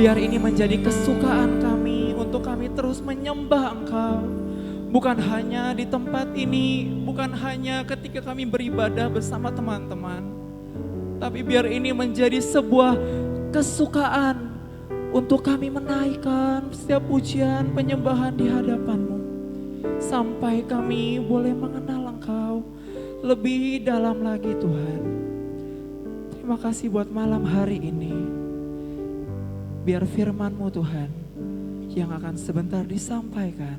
Biar ini menjadi kesukaan kami untuk kami terus menyembah Engkau. Bukan hanya di tempat ini, bukan hanya ketika kami beribadah bersama teman-teman. Tapi biar ini menjadi sebuah kesukaan untuk kami menaikkan setiap pujian penyembahan di hadapan-Mu. Sampai kami boleh mengenal Engkau lebih dalam lagi Tuhan. Terima kasih buat malam hari ini. Biar firman-Mu Tuhan yang akan sebentar disampaikan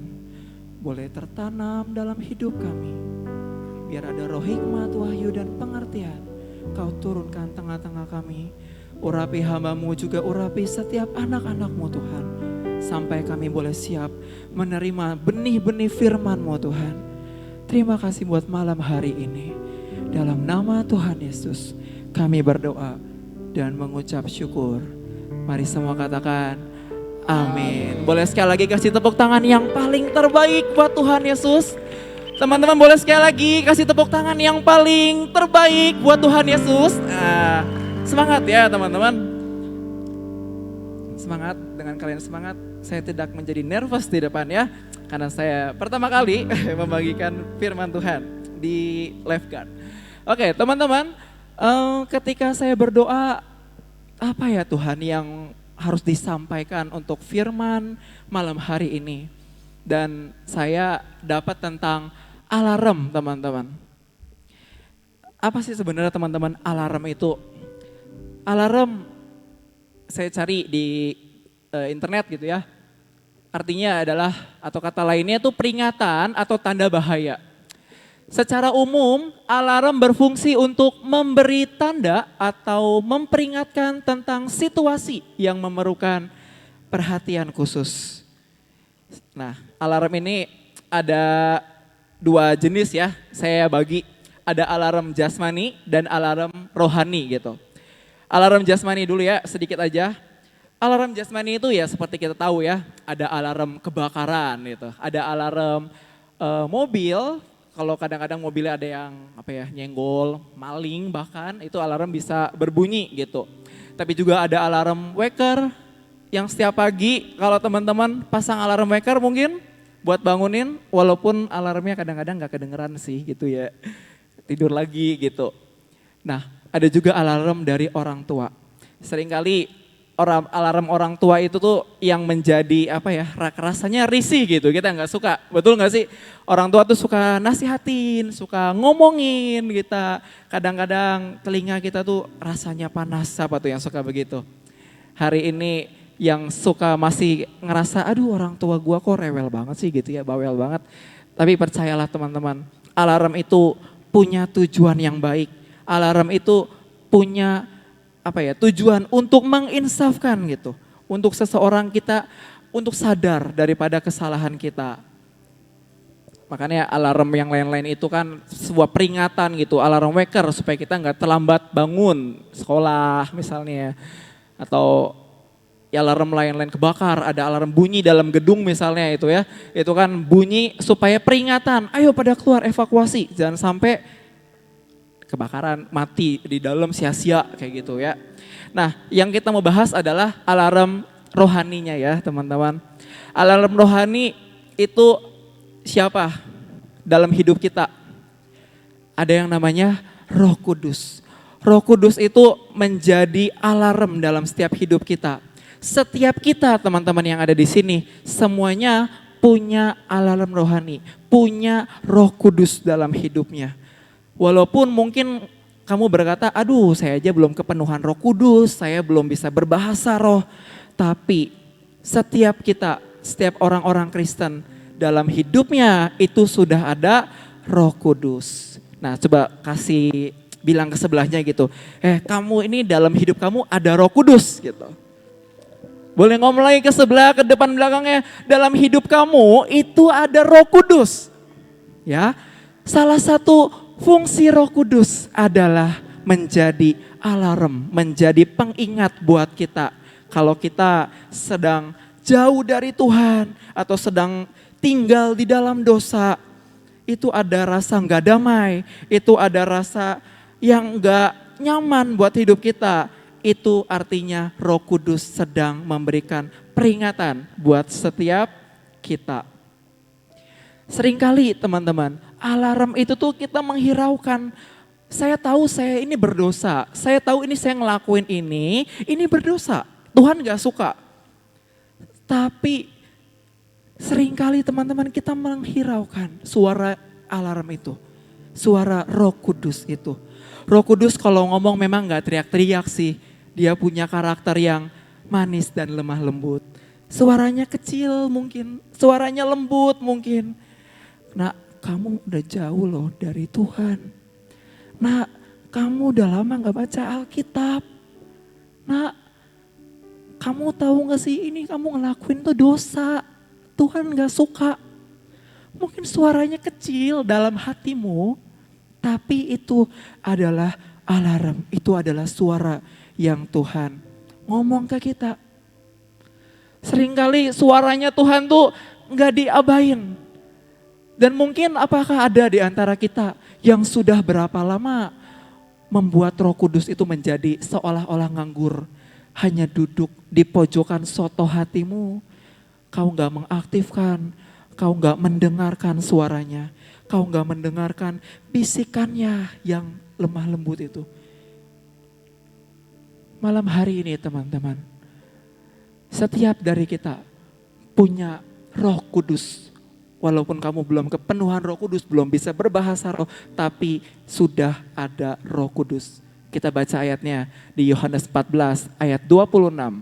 boleh tertanam dalam hidup kami. Biar ada roh hikmat, wahyu dan pengertian Kau turunkan tengah-tengah kami. Urapi hamba-Mu juga urapi setiap anak-anak-Mu Tuhan. Sampai kami boleh siap menerima benih-benih firman-Mu Tuhan. Terima kasih buat malam hari ini. Dalam nama Tuhan Yesus kami berdoa dan mengucap syukur. Mari semua katakan amin. Boleh sekali lagi kasih tepuk tangan yang paling terbaik buat Tuhan Yesus. Teman-teman boleh sekali lagi kasih tepuk tangan yang paling terbaik buat Tuhan Yesus. Semangat ya teman-teman. Semangat, dengan kalian semangat saya tidak menjadi nervous di depan ya. Karena saya pertama kali membagikan firman Tuhan di Lifeguard. Oke teman-teman, ketika saya berdoa, apa ya Tuhan yang harus disampaikan untuk firman malam hari ini? Dan saya dapat tentang alarm teman-teman. Apa sih sebenarnya teman-teman alarm itu? Alarm saya cari di internet gitu ya. Artinya adalah atau kata lainnya itu peringatan atau tanda bahaya. Secara umum, alarm berfungsi untuk memberi tanda atau memperingatkan tentang situasi yang memerlukan perhatian khusus. Nah, alarm ini ada dua jenis ya, saya bagi. Ada alarm jasmani dan alarm rohani gitu. Alarm jasmani dulu ya, sedikit aja. Alarm jasmani itu ya seperti kita tahu ya, ada alarm kebakaran gitu, ada alarm mobil. Kalau kadang-kadang mobilnya ada yang nyenggol, maling bahkan itu alarm bisa berbunyi gitu. Tapi juga ada alarm waker yang setiap pagi kalau teman-teman pasang alarm waker mungkin buat bangunin walaupun alarmnya kadang-kadang gak kedengeran sih gitu ya. Tidur lagi gitu. Nah ada juga alarm dari orang tua. Seringkali alarm orang tua itu tuh yang menjadi rasanya risih gitu, kita nggak suka, betul nggak sih? Orang tua tuh suka nasihatin, suka ngomongin kita, kadang-kadang telinga kita tuh rasanya panas, siapa tuh yang suka begitu? Hari ini yang suka masih ngerasa, aduh orang tua gua kok rewel banget sih gitu ya, bawel banget. Tapi percayalah teman-teman, alarm itu punya tujuan yang baik, alarm itu punya tujuan untuk menginsafkan gitu. Untuk seseorang kita untuk sadar daripada kesalahan kita. Makanya alarm yang lain-lain itu kan sebuah peringatan gitu, alarm waker supaya kita nggak terlambat bangun sekolah misalnya. Atau ya alarm lain-lain kebakar, ada alarm bunyi dalam gedung misalnya itu ya. Itu kan bunyi supaya peringatan, ayo pada keluar evakuasi, jangan sampai kebakaran, mati di dalam sia-sia kayak gitu ya. Nah yang kita mau bahas adalah alarm rohaninya ya teman-teman. Alarm rohani itu siapa dalam hidup kita? Ada yang namanya Roh Kudus. Roh Kudus itu menjadi alarm dalam setiap hidup kita. Setiap kita teman-teman yang ada di sini semuanya punya alarm rohani, punya Roh Kudus dalam hidupnya. Walaupun mungkin kamu berkata, aduh saya aja belum kepenuhan Roh Kudus, saya belum bisa berbahasa roh. Tapi setiap kita, setiap orang-orang Kristen dalam hidupnya itu sudah ada Roh Kudus. Nah coba kasih bilang ke sebelahnya gitu, kamu ini dalam hidup kamu ada Roh Kudus gitu. Boleh ngomong lagi ke sebelah, ke depan belakangnya, dalam hidup kamu itu ada Roh Kudus. Ya, salah satu fungsi Roh Kudus adalah menjadi alarm, menjadi pengingat buat kita. Kalau kita sedang jauh dari Tuhan atau sedang tinggal di dalam dosa, itu ada rasa nggak damai, itu ada rasa yang nggak nyaman buat hidup kita. itu artinya Roh Kudus sedang memberikan peringatan buat setiap kita. Seringkali teman-teman, alarm itu tuh kita menghiraukan. Saya tahu saya ini berdosa, saya tahu ini saya ngelakuin ini berdosa. Tuhan gak suka. Tapi seringkali teman-teman kita menghiraukan suara alarm itu. Suara Roh Kudus itu. Roh Kudus kalau ngomong memang gak teriak-teriak sih. Dia punya karakter yang manis dan lemah lembut. Suaranya kecil mungkin, suaranya lembut mungkin. Nah, kamu udah jauh loh dari Tuhan. Nah, kamu udah lama gak baca Alkitab. Nah, kamu tahu gak sih ini kamu ngelakuin tuh dosa. Tuhan gak suka. Mungkin suaranya kecil dalam hatimu, tapi itu adalah alarm. Itu adalah suara yang Tuhan ngomong ke kita. Seringkali suaranya Tuhan tuh gak diabain. Dan mungkin apakah ada di antara kita yang sudah berapa lama membuat Roh Kudus itu menjadi seolah-olah nganggur. Hanya duduk di pojokan soto hatimu. Kau gak mengaktifkan, kau gak mendengarkan suaranya. Kau gak mendengarkan bisikannya yang lemah lembut itu. Malam hari ini teman-teman, setiap dari kita punya Roh Kudus. Walaupun kamu belum kepenuhan Roh Kudus, belum bisa berbahasa roh, tapi sudah ada Roh Kudus. Kita baca ayatnya di Yohanes 14 ayat 26.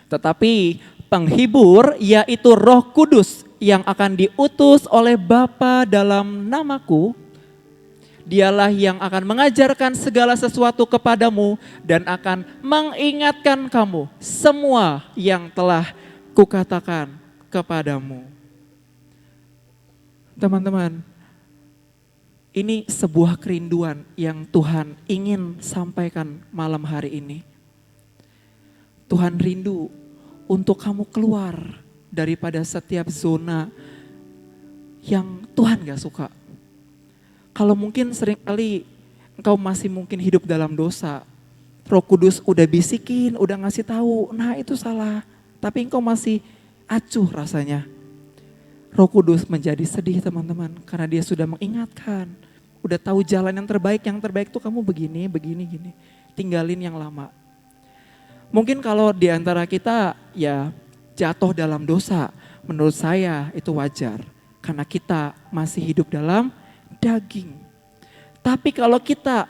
Tetapi penghibur yaitu Roh Kudus yang akan diutus oleh Bapa dalam namaku, dialah yang akan mengajarkan segala sesuatu kepadamu dan akan mengingatkan kamu semua yang telah kukatakan kepadamu. Teman-teman, ini sebuah kerinduan yang Tuhan ingin sampaikan malam hari ini. Tuhan rindu untuk kamu keluar daripada setiap zona yang Tuhan gak suka. Kalau mungkin seringkali engkau masih mungkin hidup dalam dosa, Roh Kudus udah bisikin, udah ngasih tahu, nah itu salah. Tapi engkau masih acuh rasanya. Roh Kudus menjadi sedih teman-teman karena dia sudah mengingatkan. Udah tahu jalan yang terbaik tuh kamu begini, gini. Tinggalin yang lama. Mungkin kalau di antara kita ya jatuh dalam dosa, menurut saya itu wajar. Karena kita masih hidup dalam daging. Tapi kalau kita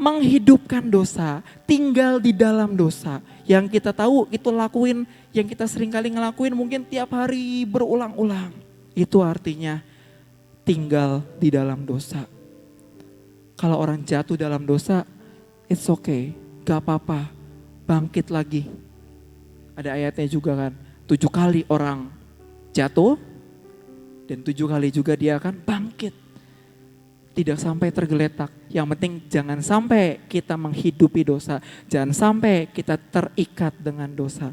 menghidupkan dosa, tinggal di dalam dosa. Yang kita tahu itu lakuin, yang kita seringkali ngelakuin mungkin tiap hari berulang-ulang. Itu artinya tinggal di dalam dosa. Kalau orang jatuh dalam dosa, it's okay, gak apa-apa, bangkit lagi. Ada ayatnya juga kan, 7 kali orang jatuh dan 7 kali juga dia akan bangkit. Tidak sampai tergeletak, yang penting jangan sampai kita menghidupi dosa, jangan sampai kita terikat dengan dosa.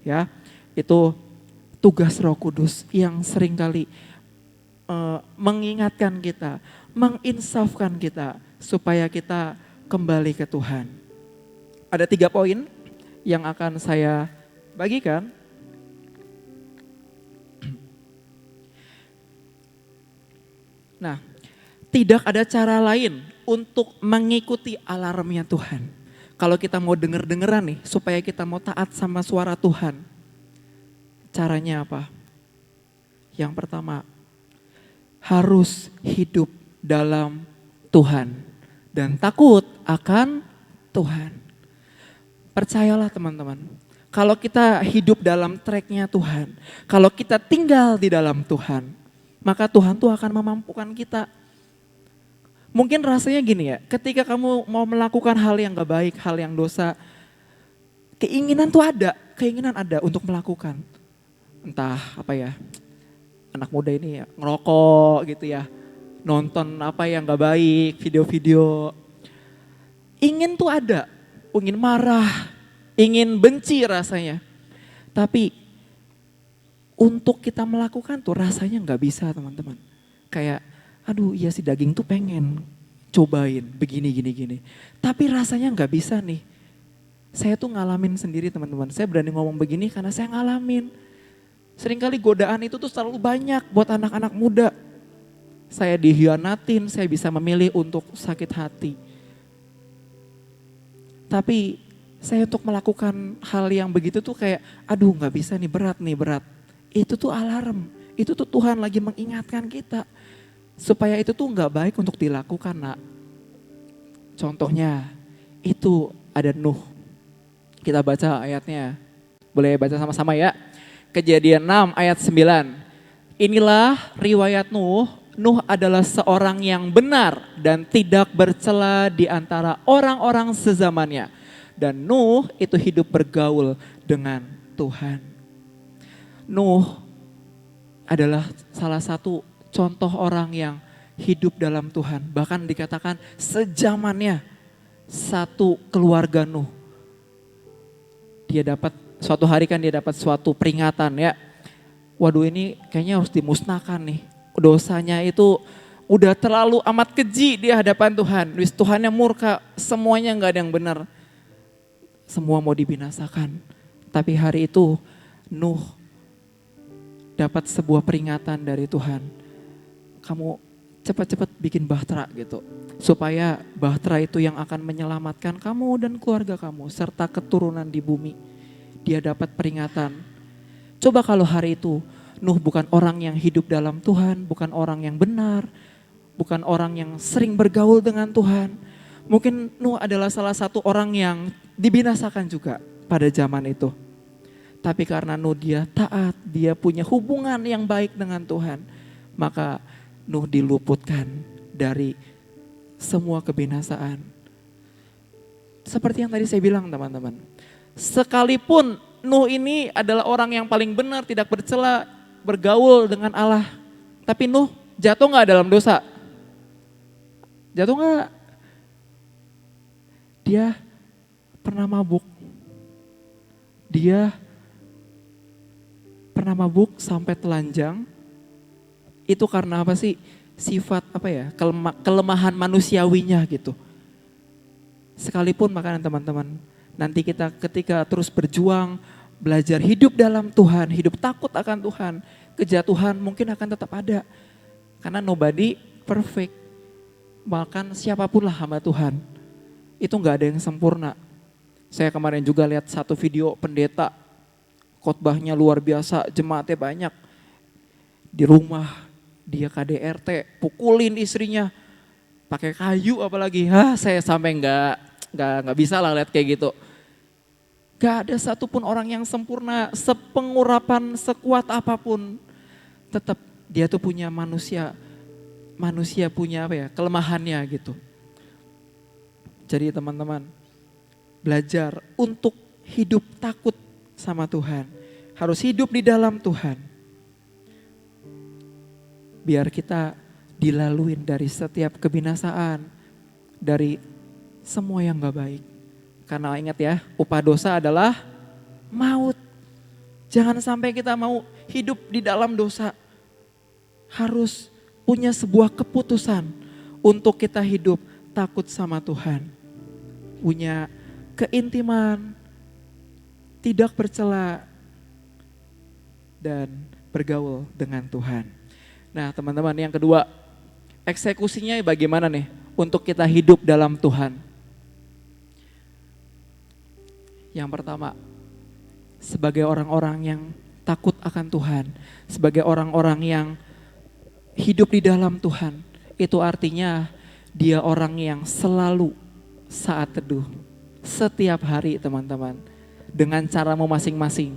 Ya, itu tugas Roh Kudus yang seringkali mengingatkan kita, menginsafkan kita supaya kita kembali ke Tuhan. Ada 3 poin yang akan saya bagikan. Nah, tidak ada cara lain untuk mengikuti alarmnya Tuhan. Kalau kita mau denger-dengeran nih, supaya kita mau taat sama suara Tuhan. Caranya apa? Yang pertama, harus hidup dalam Tuhan dan takut akan Tuhan. Percayalah teman-teman, kalau kita hidup dalam tracknya Tuhan, kalau kita tinggal di dalam Tuhan, maka Tuhan tuh akan memampukan kita. Mungkin rasanya gini ya, ketika kamu mau melakukan hal yang gak baik, hal yang dosa, keinginan ada untuk melakukan. Entah apa ya, anak muda ini ya, ngerokok gitu ya, nonton apa yang gak baik, video-video. Ingin tuh ada, ingin marah, ingin benci rasanya. Tapi untuk kita melakukan tuh rasanya gak bisa teman-teman. Kayak aduh iya si daging tuh pengen cobain begini. Tapi rasanya gak bisa nih. Saya tuh ngalamin sendiri teman-teman. Saya berani ngomong begini karena saya ngalamin. Seringkali godaan itu tuh selalu banyak buat anak-anak muda. Saya dihianatin, saya bisa memilih untuk sakit hati. Tapi saya untuk melakukan hal yang begitu tuh kayak, aduh gak bisa nih, berat. Itu tuh alarm, itu tuh Tuhan lagi mengingatkan kita. Supaya itu tuh gak baik untuk dilakukan, nak. Contohnya, itu ada Nuh. Kita baca ayatnya, boleh baca sama-sama ya. Kejadian 6 ayat 9. Inilah riwayat Nuh. Nuh adalah seorang yang benar dan tidak bercela di antara orang-orang sezamannya. Dan Nuh itu hidup bergaul dengan Tuhan. Nuh adalah salah satu contoh orang yang hidup dalam Tuhan. Bahkan dikatakan sezamannya satu keluarga Nuh. Suatu hari kan dia dapat suatu peringatan ya. Waduh ini kayaknya harus dimusnahkan nih. Dosanya itu udah terlalu amat keji di hadapan Tuhan. Tuhan yang murka, semuanya gak ada yang benar. Semua mau dibinasakan. Tapi hari itu Nuh dapat sebuah peringatan dari Tuhan. Kamu cepat-cepat bikin bahtera gitu. Supaya bahtera itu yang akan menyelamatkan kamu dan keluarga kamu. Serta keturunan di bumi. Dia dapat peringatan. Coba kalau hari itu Nuh bukan orang yang hidup dalam Tuhan, bukan orang yang benar, bukan orang yang sering bergaul dengan Tuhan. Mungkin Nuh adalah salah satu orang yang dibinasakan juga pada zaman itu. Tapi karena Nuh dia taat, dia punya hubungan yang baik dengan Tuhan, maka Nuh diluputkan dari semua kebinasaan. Seperti yang tadi saya bilang teman-teman, sekalipun Nuh ini adalah orang yang paling benar, tidak bercela, bergaul dengan Allah. Tapi Nuh jatuh gak dalam dosa? Jatuh gak? Dia pernah mabuk. Dia pernah mabuk sampai telanjang. Itu karena apa sih? Sifat apa ya? Kelemahan manusiawinya gitu. Sekalipun makanan teman-teman, nanti kita ketika terus berjuang, belajar hidup dalam Tuhan, hidup takut akan Tuhan, kejatuhan mungkin akan tetap ada. Karena nobody perfect. Bahkan siapapun lah hamba Tuhan, itu gak ada yang sempurna. Saya kemarin juga lihat satu video pendeta, khotbahnya luar biasa, jemaatnya banyak. Di rumah dia KDRT, pukulin istrinya, pakai kayu apalagi. Saya sampai nggak bisa lah lihat kayak gitu. Gak ada satupun orang yang sempurna, sepengurapan sekuat apapun. Tetap dia tuh punya manusia punya apa ya, kelemahannya gitu. Jadi teman-teman, belajar untuk hidup takut sama Tuhan. Harus hidup di dalam Tuhan. Biar kita dilaluin dari setiap kebinasaan, dari semua yang gak baik. Karena ingat ya, upah dosa adalah maut. Jangan sampai kita mau hidup di dalam dosa. Harus punya sebuah keputusan untuk kita hidup takut sama Tuhan. Punya keintiman, tidak bercela, dan bergaul dengan Tuhan. Nah teman-teman, yang kedua, eksekusinya bagaimana nih untuk kita hidup dalam Tuhan? Yang pertama, sebagai orang-orang yang takut akan Tuhan, sebagai orang-orang yang hidup di dalam Tuhan, itu artinya dia orang yang selalu saat teduh, setiap hari teman-teman, dengan caramu masing-masing.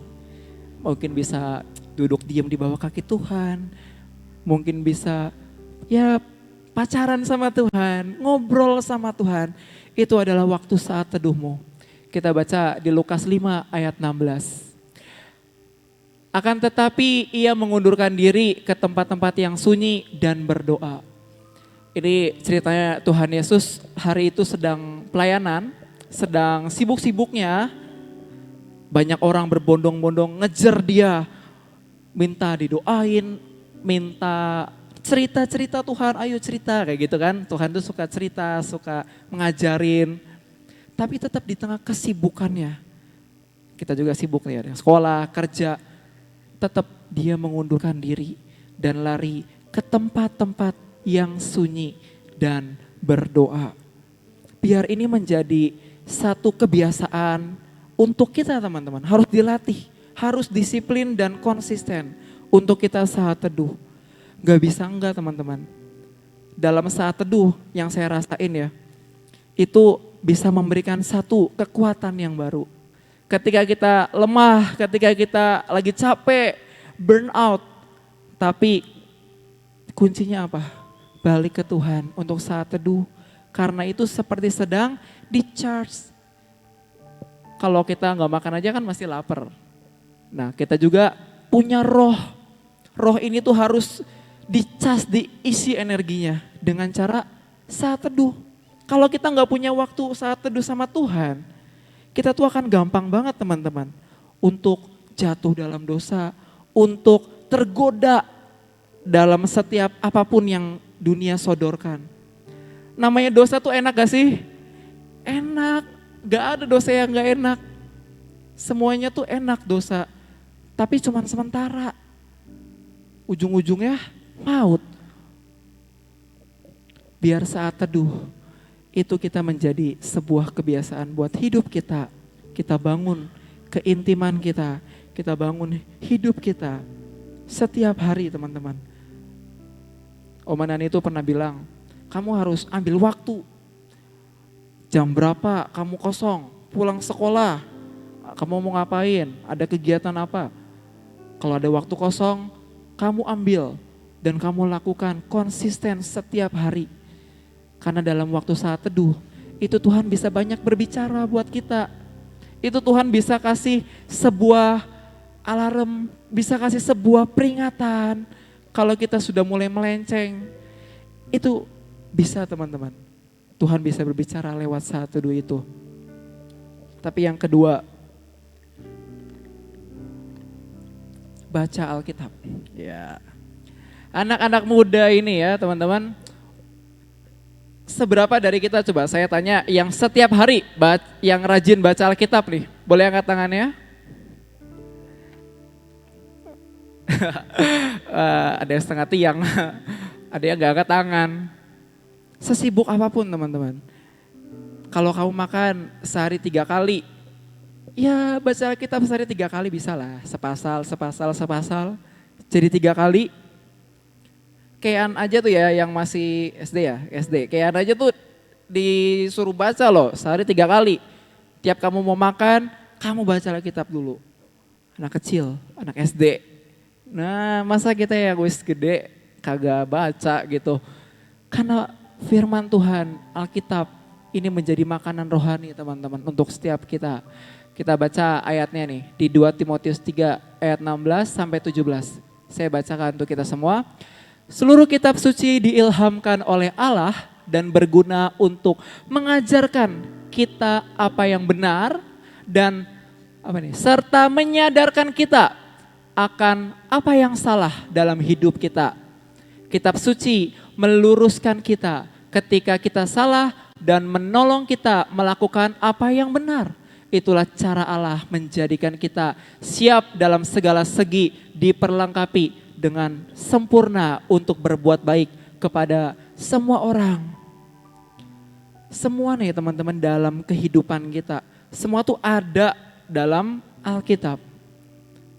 Mungkin bisa duduk diam di bawah kaki Tuhan, mungkin bisa ya pacaran sama Tuhan, ngobrol sama Tuhan, itu adalah waktu saat teduhmu. Kita baca di Lukas 5 ayat 16. Akan tetapi ia mengundurkan diri ke tempat-tempat yang sunyi dan berdoa. Ini ceritanya Tuhan Yesus hari itu sedang pelayanan, sedang sibuk-sibuknya. Banyak orang berbondong-bondong ngejar dia, minta didoain, minta cerita-cerita Tuhan, ayo cerita kayak gitu kan. Tuhan tuh suka cerita, suka mengajarin. Tapi tetap di tengah kesibukannya. Kita juga sibuk nih ya, sekolah, kerja. Tetap dia mengundurkan diri dan lari ke tempat-tempat yang sunyi dan berdoa. Biar ini menjadi satu kebiasaan untuk kita teman-teman. Harus dilatih, harus disiplin dan konsisten untuk kita saat teduh. Gak bisa enggak teman-teman. Dalam saat teduh yang saya rasain ya, itu bisa memberikan satu kekuatan yang baru. Ketika kita lemah, ketika kita lagi capek, burn out. Tapi kuncinya apa? Balik ke Tuhan untuk saat teduh. Karena itu seperti sedang di-charge. Kalau kita nggak makan aja kan masih lapar. Nah kita juga punya roh. Roh ini tuh harus di-charge, diisi energinya. Dengan cara saat teduh. Kalau kita nggak punya waktu saat teduh sama Tuhan, kita tuh akan gampang banget teman-teman untuk jatuh dalam dosa, untuk tergoda dalam setiap apapun yang dunia sodorkan. Namanya dosa tuh enak gak sih? Enak, gak ada dosa yang gak enak. Semuanya tuh enak dosa, tapi cuman sementara. Ujung-ujungnya maut. Biar saat teduh, itu kita menjadi sebuah kebiasaan buat hidup kita. Kita bangun keintiman kita bangun hidup kita setiap hari teman-teman. Om Nani itu pernah bilang, kamu harus ambil waktu. Jam berapa kamu kosong, pulang sekolah, kamu mau ngapain, ada kegiatan apa. Kalau ada waktu kosong, kamu ambil dan kamu lakukan konsisten setiap hari. Karena dalam waktu saat teduh, itu Tuhan bisa banyak berbicara buat kita. Itu Tuhan bisa kasih sebuah alarm, bisa kasih sebuah peringatan. Kalau kita sudah mulai melenceng, itu bisa teman-teman. Tuhan bisa berbicara lewat saat teduh itu. Tapi yang kedua, baca Alkitab. Ya, anak-anak muda ini ya teman-teman. Seberapa dari kita coba saya tanya yang setiap hari yang rajin baca Alkitab nih, boleh angkat tangannya? Ada yang setengah tiang, ada yang gak angkat tangan. Sesibuk apapun teman-teman. Kalau kamu makan sehari 3 kali, ya baca Alkitab sehari 3 kali bisa lah. Sepasal. Jadi 3 kali. Kean aja tuh ya yang masih SD ya, SD. Kean aja tuh disuruh baca loh sehari 3 kali. Tiap kamu mau makan, kamu baca Alkitab dulu. Anak kecil, anak SD. Nah masa kita yang wis gede kagak baca gitu. Karena firman Tuhan, Alkitab ini menjadi makanan rohani teman-teman untuk setiap kita. Kita baca ayatnya nih di 2 Timotius 3 ayat 16 sampai 17. Saya bacakan untuk kita semua. Seluruh kitab suci diilhamkan oleh Allah dan berguna untuk mengajarkan kita apa yang benar dan serta menyadarkan kita akan apa yang salah dalam hidup kita. Kitab suci meluruskan kita ketika kita salah dan menolong kita melakukan apa yang benar. Itulah cara Allah menjadikan kita siap dalam segala segi diperlengkapi dengan sempurna untuk berbuat baik kepada semua orang. Semua nih teman-teman dalam kehidupan kita, semua tuh ada dalam Alkitab.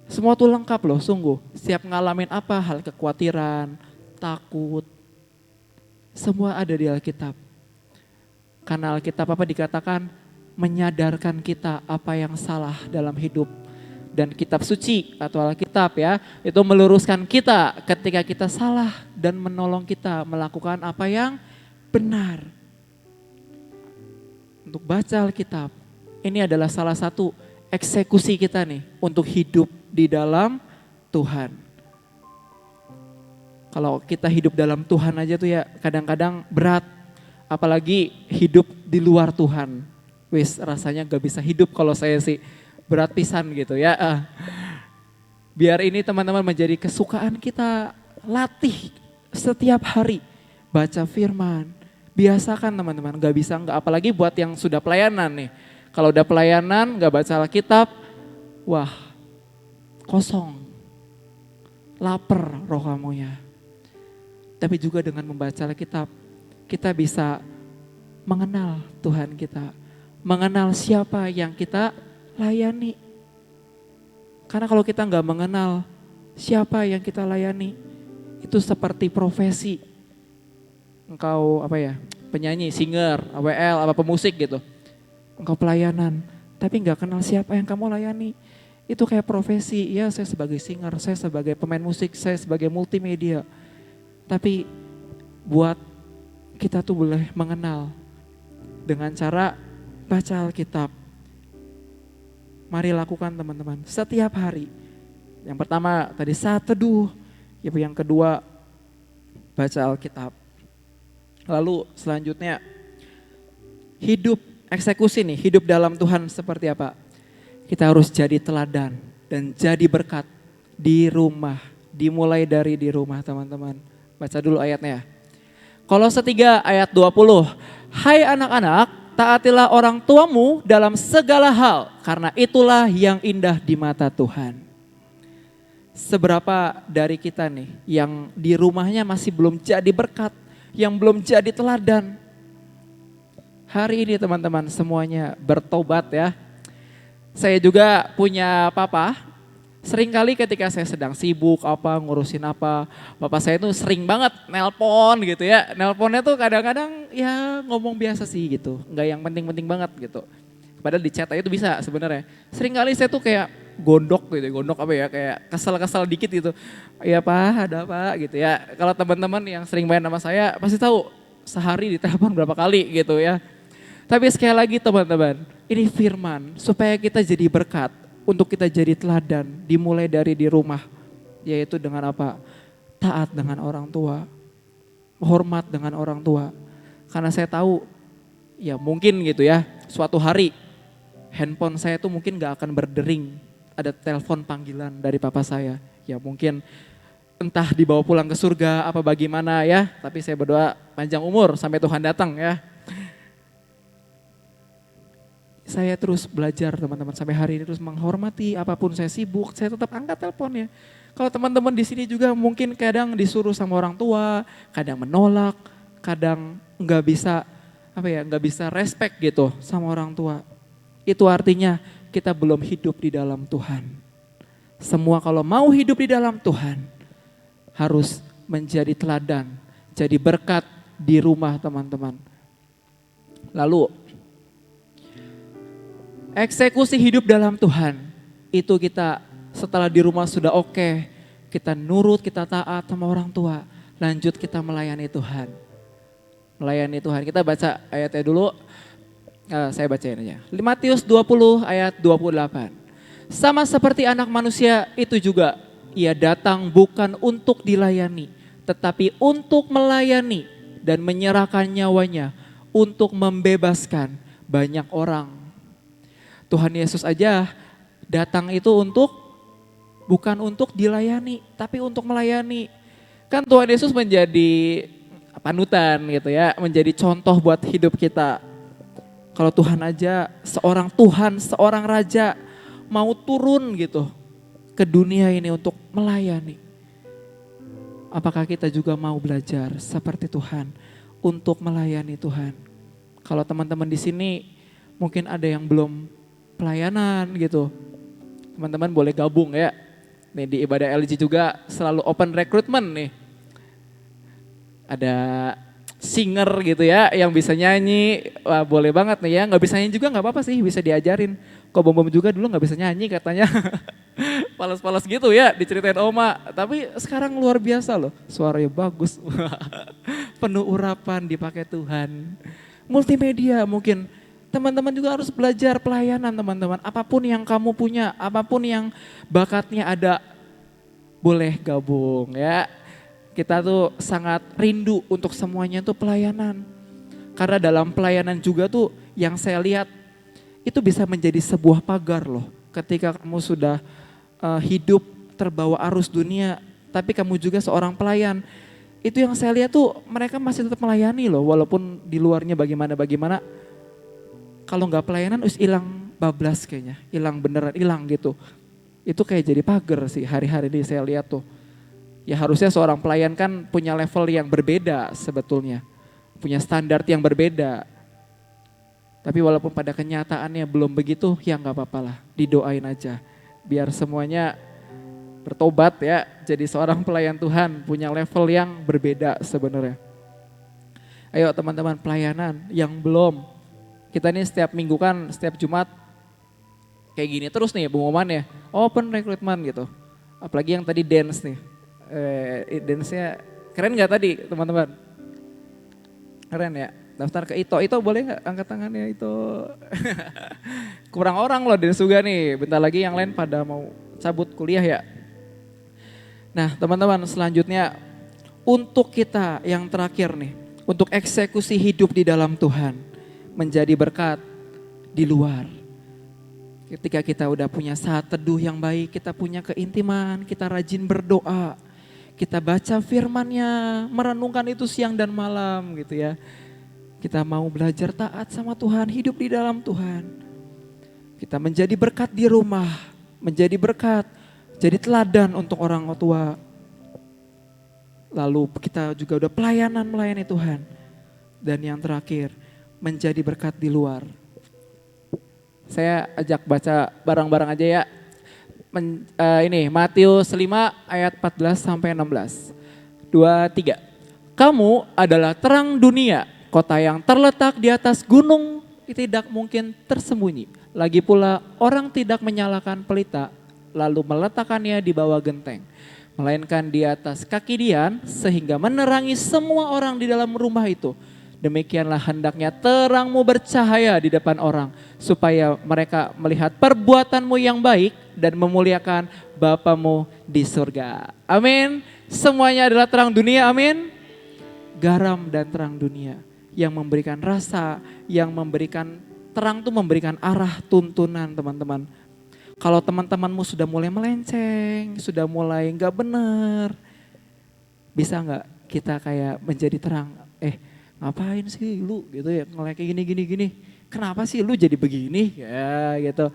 Semua tuh lengkap loh sungguh. Siap ngalamin apa, hal kekhawatiran, takut. Semua ada di Alkitab. Karena Alkitab apa dikatakan menyadarkan kita apa yang salah dalam hidup. Dan kitab suci atau Alkitab ya, itu meluruskan kita ketika kita salah dan menolong kita melakukan apa yang benar. Untuk baca Alkitab, ini adalah salah satu eksekusi kita nih untuk hidup di dalam Tuhan. Kalau kita hidup dalam Tuhan aja tuh ya kadang-kadang berat, apalagi hidup di luar Tuhan. Wis rasanya gak bisa hidup kalau saya sih. Berat pisan gitu ya. Biar ini teman-teman menjadi kesukaan kita, latih setiap hari baca firman Biasakan teman-teman, gak bisa nggak, apalagi buat yang sudah pelayanan nih. Kalau udah pelayanan gak baca Alkitab, wah kosong, lapar roh kamunya. Tapi juga dengan membaca Alkitab, kita bisa mengenal Tuhan kita, mengenal siapa yang kita layani. Karena kalau kita nggak mengenal siapa yang kita layani, itu seperti profesi. Engkau apa ya, penyanyi, singer, AWL, apa pemusik gitu. Engkau pelayanan, tapi nggak kenal siapa yang kamu layani. Itu kayak profesi, ya saya sebagai singer, saya sebagai pemain musik, saya sebagai multimedia. Tapi buat kita tuh boleh mengenal dengan cara baca Alkitab. Mari lakukan teman-teman setiap hari. Yang pertama tadi saat teduh, yang kedua baca Alkitab. Lalu selanjutnya hidup eksekusi nih, hidup dalam Tuhan seperti apa? Kita harus jadi teladan dan jadi berkat di rumah. Dimulai dari di rumah teman-teman. Baca dulu ayatnya. Kolose 3 ayat 20. Hai anak-anak, taatilah orang tuamu dalam segala hal, karena itulah yang indah di mata Tuhan. Seberapa dari kita nih yang di rumahnya masih belum jadi berkat, yang belum jadi teladan. Hari ini teman-teman semuanya bertobat ya. Saya juga punya papa. Seringkali ketika saya sedang sibuk ngurusin apa, bapak saya tuh sering banget nelpon gitu ya. Nelponnya tuh kadang-kadang ya ngomong biasa sih gitu, nggak yang penting-penting banget gitu. Padahal di chat aja tuh bisa sebenarnya. Seringkali saya tuh kayak gondok gitu, gondok apa ya, kayak kesal-kesal dikit gitu. Iya pak, ada apa gitu ya. Kalau teman-teman yang sering main sama saya pasti tahu sehari ditelepon berapa kali gitu ya. Tapi sekali lagi teman-teman, ini firman supaya kita jadi berkat. Untuk kita jadi teladan, dimulai dari di rumah, yaitu dengan apa? Taat dengan orang tua, hormat dengan orang tua. Karena saya tahu, ya mungkin gitu ya, suatu hari handphone saya tuh mungkin gak akan berdering, ada telepon panggilan dari papa saya. Ya mungkin entah dibawa pulang ke surga apa bagaimana ya, tapi saya berdoa panjang umur sampai Tuhan datang ya. Saya terus belajar teman-teman sampai hari ini terus menghormati apapun saya sibuk, saya tetap angkat teleponnya. Kalau teman-teman di sini juga mungkin kadang disuruh sama orang tua, kadang menolak, kadang nggak bisa respect gitu sama orang tua. Itu artinya kita belum hidup di dalam Tuhan. Semua kalau mau hidup di dalam Tuhan harus menjadi teladan, jadi berkat di rumah teman-teman. Lalu eksekusi hidup dalam Tuhan, itu kita setelah di rumah sudah oke, kita nurut, kita taat sama orang tua, lanjut kita melayani Tuhan. Melayani Tuhan, kita baca ayatnya dulu, saya bacain aja. Matius 20 ayat 28. Sama seperti anak manusia itu juga, ia datang bukan untuk dilayani, tetapi untuk melayani dan menyerahkan nyawanya untuk membebaskan banyak orang. Tuhan Yesus aja datang itu bukan untuk dilayani, tapi untuk melayani. Kan Tuhan Yesus menjadi panutan gitu ya, menjadi contoh buat hidup kita. Kalau Tuhan aja, seorang Tuhan, seorang Raja mau turun gitu ke dunia ini untuk melayani. Apakah kita juga mau belajar seperti Tuhan untuk melayani Tuhan? Kalau teman-teman di sini mungkin ada yang belum pelayanan gitu, teman-teman boleh gabung ya. Nih di ibadah LG juga selalu open recruitment nih. Ada singer gitu ya yang bisa nyanyi, wah boleh banget nih ya. Nggak bisa nyanyi juga nggak apa-apa sih, bisa diajarin. Kok bom-bom juga dulu nggak bisa nyanyi katanya, palas-palas gitu ya diceritain oma. Tapi sekarang luar biasa loh, suaranya bagus, penuh urapan dipakai Tuhan. Multimedia mungkin. Teman-teman juga harus belajar pelayanan teman-teman. Apapun yang kamu punya, apapun yang bakatnya ada, boleh gabung ya. Kita tuh sangat rindu untuk semuanya tuh pelayanan. Karena dalam pelayanan juga tuh yang saya lihat itu bisa menjadi sebuah pagar loh. Ketika kamu sudah hidup terbawa arus dunia, tapi kamu juga seorang pelayan. Itu yang saya lihat tuh mereka masih tetap melayani loh, walaupun di luarnya bagaimana. Kalau nggak pelayanan us hilang bablas kayaknya, hilang beneran, hilang gitu. Itu kayak jadi pagar sih hari-hari ini saya lihat tuh. Ya harusnya seorang pelayan kan punya level yang berbeda sebetulnya. Punya standar yang berbeda. Tapi walaupun pada kenyataannya belum begitu, ya nggak apa-apa lah, didoain aja. Biar semuanya bertobat ya, jadi seorang pelayan Tuhan punya level yang berbeda sebenarnya. Ayo teman-teman pelayanan yang belum, kita ini setiap minggu kan, setiap Jumat kayak gini terus nih pengumuman ya, open recruitment gitu. Apalagi yang tadi dance nih, dance-nya keren gak tadi teman-teman? Keren ya, daftar ke Ito boleh gak angkat tangannya Ito? Kurang orang loh dance juga nih, bentar lagi yang lain pada mau cabut kuliah ya. Nah teman-teman selanjutnya untuk kita yang terakhir nih, untuk eksekusi hidup di dalam Tuhan, menjadi berkat di luar. Ketika kita udah punya saat teduh yang baik, kita punya keintiman, kita rajin berdoa, kita baca firman-Nya, merenungkan itu siang dan malam gitu ya. Kita mau belajar taat sama Tuhan, hidup di dalam Tuhan. Kita menjadi berkat di rumah, menjadi berkat, jadi teladan untuk orang tua. Lalu kita juga udah melayani Tuhan. Dan yang terakhir, menjadi berkat di luar. Saya ajak baca bareng-bareng aja ya. Ini Matius 5 ayat 14 sampai 16. 2, 3. Kamu adalah terang dunia, kota yang terletak di atas gunung tidak mungkin tersembunyi. Lagi pula orang tidak menyalakan pelita lalu meletakkannya di bawah genteng, melainkan di atas kaki dian sehingga menerangi semua orang di dalam rumah itu. Demikianlah hendaknya terangmu bercahaya di depan orang, supaya mereka melihat perbuatanmu yang baik dan memuliakan Bapamu di surga. Amin. Semuanya adalah terang dunia, amin. Garam dan terang dunia yang memberikan rasa, yang memberikan terang itu memberikan arah tuntunan teman-teman. Kalau teman-temanmu sudah mulai melenceng, sudah mulai nggak benar, bisa nggak kita kayak menjadi terang? Ngapain sih lu gitu ya, ngeliat kayak gini. Kenapa sih lu jadi begini? Ya gitu.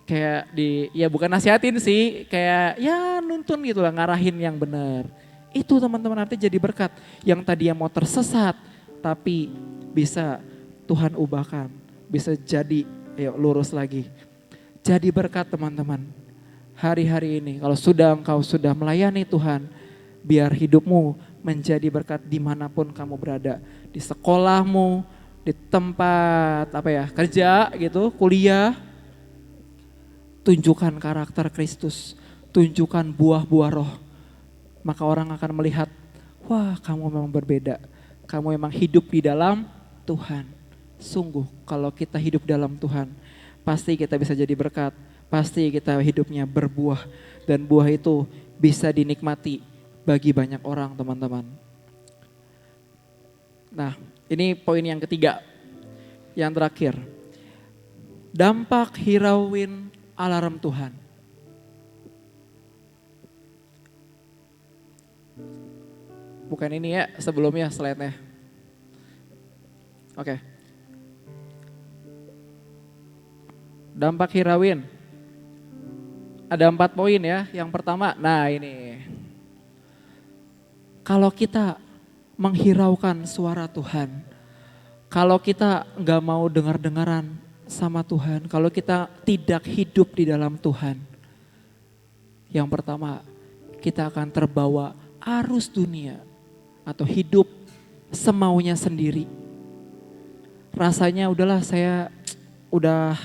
Kayak ya bukan nasihatin sih, kayak ya nuntun gitu lah, ngarahin yang benar. Itu teman-teman nanti jadi berkat. Yang tadi yang mau tersesat, tapi bisa Tuhan ubahkan. Bisa jadi, ayo lurus lagi. Jadi berkat teman-teman. Hari-hari ini kalau engkau sudah melayani Tuhan, biar hidupmu menjadi berkat dimanapun kamu berada. Di sekolahmu, di tempat kerja gitu, kuliah. Tunjukkan karakter Kristus, tunjukkan buah-buah roh. Maka orang akan melihat, wah kamu memang berbeda. Kamu memang hidup di dalam Tuhan. Sungguh kalau kita hidup dalam Tuhan, pasti kita bisa jadi berkat. Pasti kita hidupnya berbuah. Dan buah itu bisa dinikmati bagi banyak orang teman-teman. Nah ini poin yang ketiga, yang terakhir. Dampak hirauin alarm Tuhan. Bukan ini ya sebelumnya slide-nya. Oke. Dampak hirauin. Ada 4 poin ya. Yang pertama, nah ini. Kalau kita menghiraukan suara Tuhan, kalau kita nggak mau dengar-dengaran sama Tuhan, kalau kita tidak hidup di dalam Tuhan, yang pertama kita akan terbawa arus dunia atau hidup semaunya sendiri. Rasanya udahlah saya udah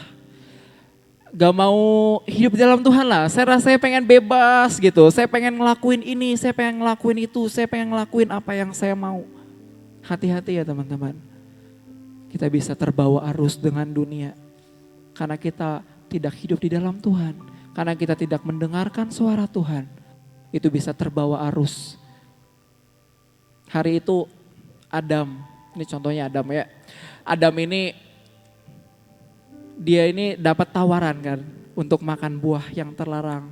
gak mau hidup di dalam Tuhan lah. Saya rasanya pengen bebas gitu. Saya pengen ngelakuin ini, saya pengen ngelakuin itu, saya pengen ngelakuin apa yang saya mau. Hati-hati ya teman-teman. Kita bisa terbawa arus dengan dunia. Karena kita tidak hidup di dalam Tuhan. Karena kita tidak mendengarkan suara Tuhan. Itu bisa terbawa arus. Hari itu Adam, ini contohnya Adam ya. Adam ini dia ini dapat tawaran kan untuk makan buah yang terlarang.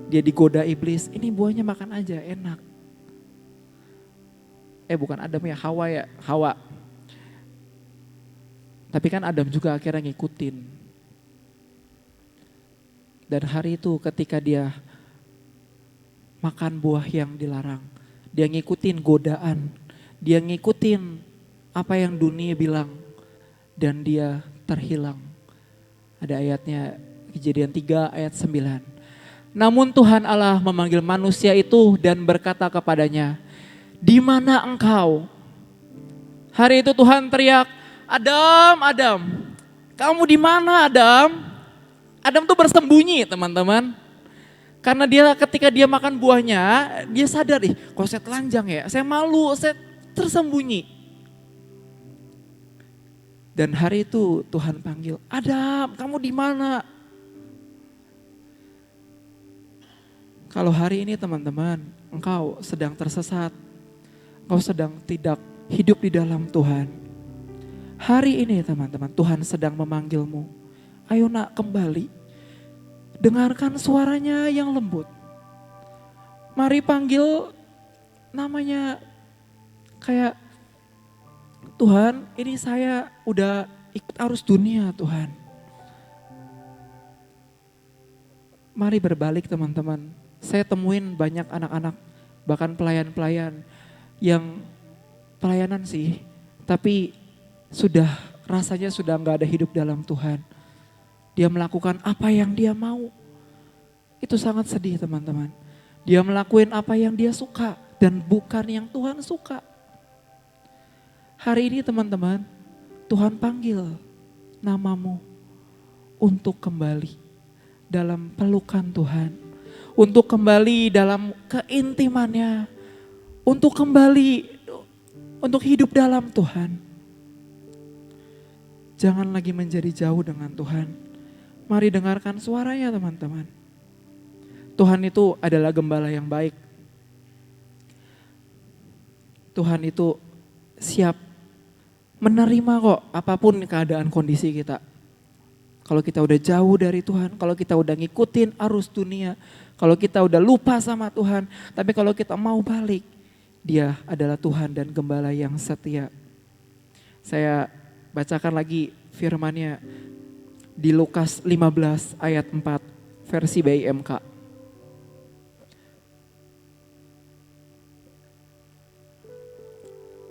Dia digoda iblis, ini buahnya makan aja enak. bukan Adam ya, Hawa ya, Hawa. Tapi kan Adam juga akhirnya ngikutin. Dan hari itu ketika dia makan buah yang dilarang, dia ngikutin godaan, dia ngikutin apa yang dunia bilang, dan dia terhilang. Ada ayatnya, Kejadian 3 ayat 9. Namun Tuhan Allah memanggil manusia itu dan berkata kepadanya, "Di mana engkau?" Hari itu Tuhan teriak, "Adam, Adam, kamu di mana Adam?" Adam tuh bersembunyi teman-teman. Karena ketika dia makan buahnya, dia sadar, kok saya telanjang ya, saya malu, saya tersembunyi. Dan hari itu Tuhan panggil, "Adam, kamu di mana?" Kalau hari ini teman-teman, engkau sedang tersesat, engkau sedang tidak hidup di dalam Tuhan. Hari ini teman-teman, Tuhan sedang memanggilmu. Ayo nak, kembali. Dengarkan suaranya yang lembut. Mari panggil namanya, kayak, "Tuhan, ini saya udah ikut arus dunia Tuhan." Mari berbalik teman-teman. Saya temuin banyak anak-anak, bahkan pelayan-pelayan yang pelayanan sih, tapi rasanya sudah gak ada hidup dalam Tuhan. Dia melakukan apa yang dia mau. Itu sangat sedih teman-teman. Dia melakukan apa yang dia suka dan bukan yang Tuhan suka. Hari ini teman-teman, Tuhan panggil namamu untuk kembali dalam pelukan Tuhan. Untuk kembali dalam keintimannya. Untuk kembali, untuk hidup dalam Tuhan. Jangan lagi menjadi jauh dengan Tuhan. Mari dengarkan suaranya teman-teman. Tuhan itu adalah gembala yang baik. Tuhan itu siap menerima kok apapun keadaan kondisi kita. Kalau kita udah jauh dari Tuhan, kalau kita udah ngikutin arus dunia, kalau kita udah lupa sama Tuhan, tapi kalau kita mau balik, Dia adalah Tuhan dan gembala yang setia. Saya bacakan lagi firman-Nya di Lukas 15 ayat 4 versi BIMK.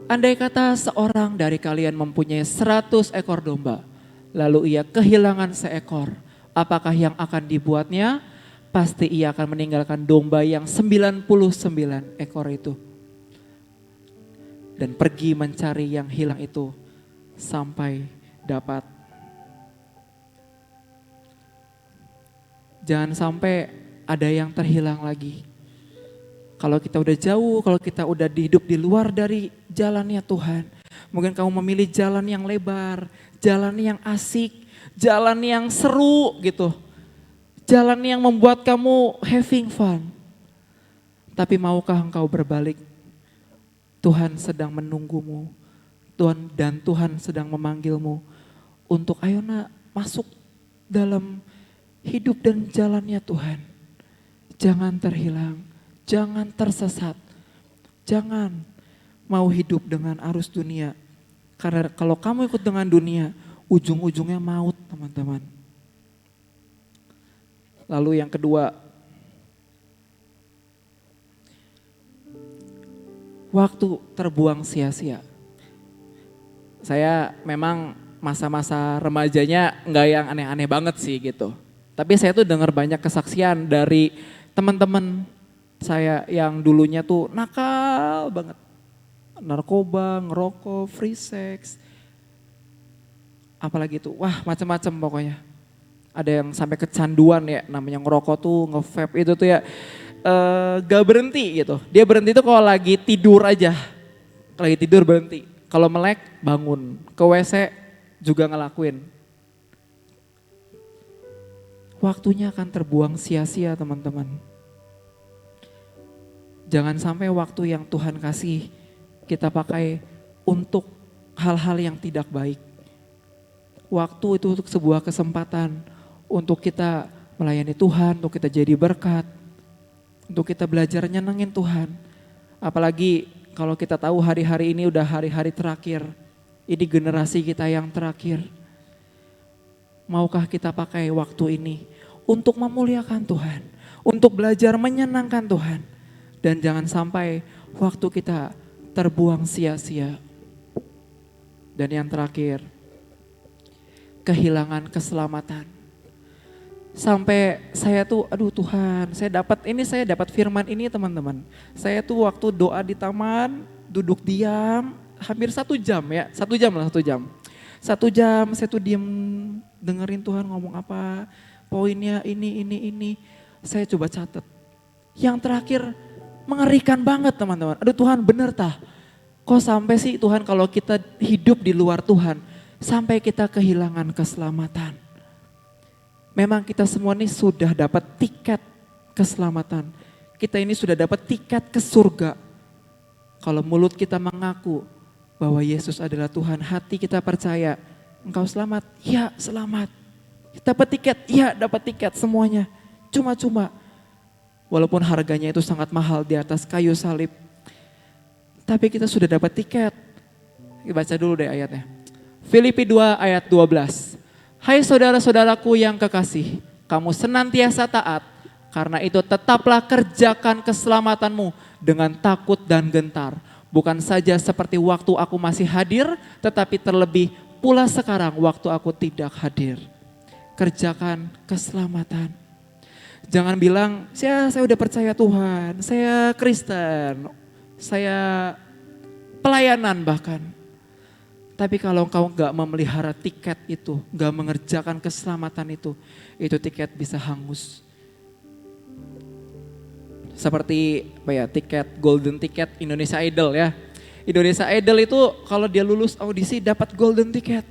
Andai kata seorang dari kalian mempunyai 100 ekor domba, lalu ia kehilangan seekor, apakah yang akan dibuatnya? Pasti ia akan meninggalkan domba yang 99 ekor itu. Dan pergi mencari yang hilang itu sampai dapat. Jangan sampai ada yang terhilang lagi. Kalau kita udah jauh, kalau kita udah hidup di luar dari jalannya Tuhan. Mungkin kamu memilih jalan yang lebar, jalan yang asik, jalan yang seru gitu. Jalan yang membuat kamu having fun. Tapi maukah engkau berbalik? Tuhan sedang menunggumu. Dan Tuhan sedang memanggilmu untuk ayo nak masuk dalam hidup dan jalannya Tuhan. Jangan terhilang, jangan tersesat, jangan mau hidup dengan arus dunia. Karena kalau kamu ikut dengan dunia, ujung-ujungnya maut teman-teman. Lalu yang kedua, waktu terbuang sia-sia. Saya memang masa-masa remajanya nggak yang aneh-aneh banget sih gitu. Tapi saya tuh dengar banyak kesaksian dari teman-teman saya yang dulunya tuh nakal banget. Narkoba, ngerokok, free sex. Apalagi tuh, wah macam-macam pokoknya. Ada yang sampai kecanduan ya, namanya ngerokok tuh, nge-vape itu tuh ya. Gak berhenti gitu. Dia berhenti tuh kalau lagi tidur aja. Lagi tidur berhenti. Kalau melek bangun. Ke WC juga ngelakuin. Waktunya akan terbuang sia-sia teman-teman. Jangan sampai waktu yang Tuhan kasih kita pakai untuk hal-hal yang tidak baik. Waktu itu untuk sebuah kesempatan untuk kita melayani Tuhan, untuk kita jadi berkat, untuk kita belajar nyenengin Tuhan. Apalagi Kalau kita tahu hari-hari ini udah hari-hari terakhir, ini generasi kita yang terakhir. Maukah kita pakai waktu ini untuk memuliakan Tuhan, untuk belajar menyenangkan Tuhan. Dan jangan sampai waktu kita terbuang sia-sia. Dan yang terakhir, kehilangan keselamatan. Sampai saya tuh, aduh Tuhan, saya dapat firman ini teman-teman. Saya tuh waktu doa di taman, duduk diam, hampir 1 jam ya, 1 jam lah 1 jam. 1 jam saya tuh diem dengerin Tuhan ngomong apa, poinnya ini. Saya coba catat. Yang terakhir mengerikan banget teman-teman. Aduh Tuhan bener tah, kok sampai sih Tuhan kalau kita hidup di luar Tuhan, sampai kita kehilangan keselamatan. Memang kita semua ini sudah dapat tiket keselamatan. Kita ini sudah dapat tiket ke surga. Kalau mulut kita mengaku bahwa Yesus adalah Tuhan, hati kita percaya, engkau selamat, ya selamat. Dapat tiket, ya dapat tiket semuanya. Cuma-cuma. Walaupun harganya itu sangat mahal di atas kayu salib. Tapi kita sudah dapat tiket. Baca dulu deh ayatnya. Filipi 2 ayat 12. Hai saudara-saudaraku yang kekasih, kamu senantiasa taat, karena itu tetaplah kerjakan keselamatanmu dengan takut dan gentar. Bukan saja seperti waktu aku masih hadir, tetapi terlebih pula sekarang waktu aku tidak hadir. Kerjakan keselamatan. Jangan bilang, saya udah percaya Tuhan, saya Kristen, saya pelayanan bahkan. Tapi kalau engkau gak memelihara tiket itu, gak mengerjakan keselamatan itu tiket bisa hangus. Seperti apa ya, tiket golden ticket Indonesia Idol ya. Indonesia Idol itu kalau dia lulus audisi dapat golden ticket.